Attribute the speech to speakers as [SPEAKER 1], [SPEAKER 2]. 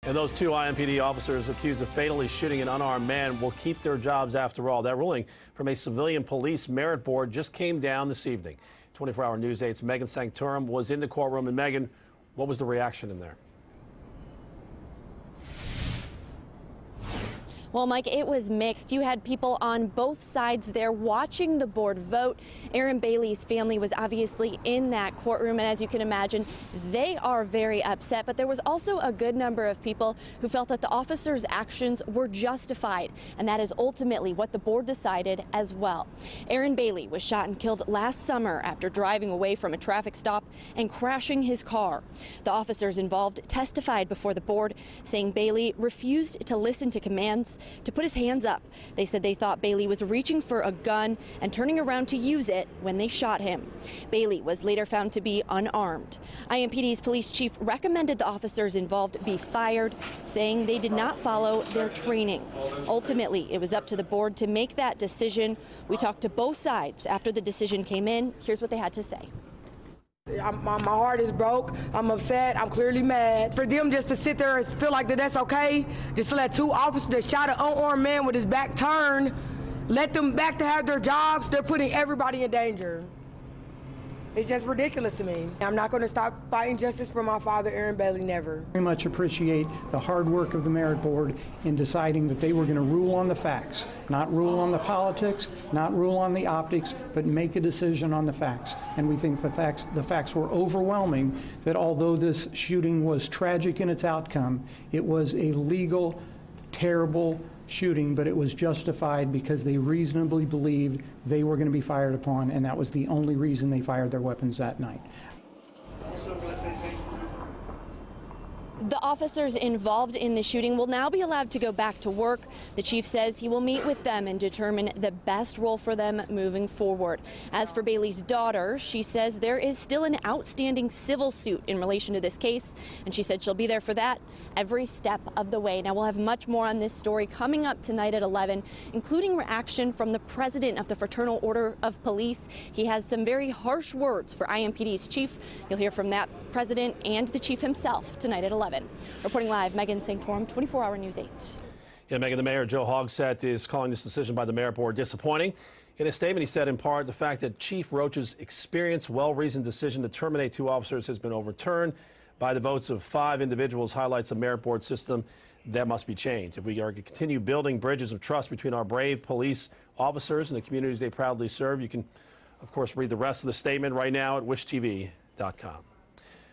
[SPEAKER 1] And those two IMPD officers accused of fatally shooting an unarmed man will keep their jobs after all. That ruling from a civilian police merit board just came down this evening. 24-hour News 8's Megan Sanctorum was in the courtroom. And Megan, what was the reaction in there?
[SPEAKER 2] Well, Mike, it was mixed. You had people on both sides there watching the board vote. Aaron Bailey's family was obviously in that courtroom, and as you can imagine, they are very upset. But there was also a good number of people who felt that the officers' actions were justified, and that is ultimately what the board decided as well. Aaron Bailey was shot and killed last summer after driving away from a traffic stop and crashing his car. The officers involved testified before the board, saying Bailey refused to listen to commands to put his hands up. They said they thought Bailey was reaching for a gun and turning around to use it when they shot him. Bailey was later found to be unarmed. IMPD's police chief recommended the officers involved be fired, saying they did not follow their training. Ultimately, it was up to the board to make that decision. We talked to both sides after the decision came in. Here's what they had to say.
[SPEAKER 3] My heart is broke. I'm upset. I'm clearly mad. For them just to sit there and feel like that's okay, just to let two officers that shot an unarmed man with his back turned, let them back to have their jobs, they're putting everybody in danger. It's just ridiculous to me. I'm not going to stop fighting justice for my father, Aaron Bailey, never.
[SPEAKER 4] Very much appreciate the hard work of the merit board in deciding that they were going to rule on the facts, not rule on the politics, not rule on the optics, but make a decision on the facts. And we think the facts were overwhelming, that although this shooting was tragic in its outcome, it was a legal, terrible shooting, but it was justified because they reasonably believed they were going to be fired upon, and that was the only reason they fired their weapons that night.
[SPEAKER 2] The officers involved in the shooting will now be allowed to go back to work. The chief says he will meet with them and determine the best role for them moving forward. As for Bailey's daughter, she says there is still an outstanding civil suit in relation to this case, and she said she'll be there for that every step of the way. Now, we'll have much more on this story coming up tonight at 11, including reaction from the president of the Fraternal Order of Police. He has some very harsh words for IMPD's chief. You'll hear from that president and the chief himself tonight at 11. Reporting live, Megan Sanctorum, 24-hour News 8.
[SPEAKER 1] Yeah, Megan, the mayor, Joe Hogsett, is calling this decision by the merit board disappointing. In a statement, he said, in part, the fact that Chief Roach's experienced, well-reasoned decision to terminate two officers has been overturned by the votes of 5 individuals highlights a merit board system that must be changed. If we are to continue building bridges of trust between our brave police officers and the communities they proudly serve, you can, of course, read the rest of the statement right now at wishtv.com.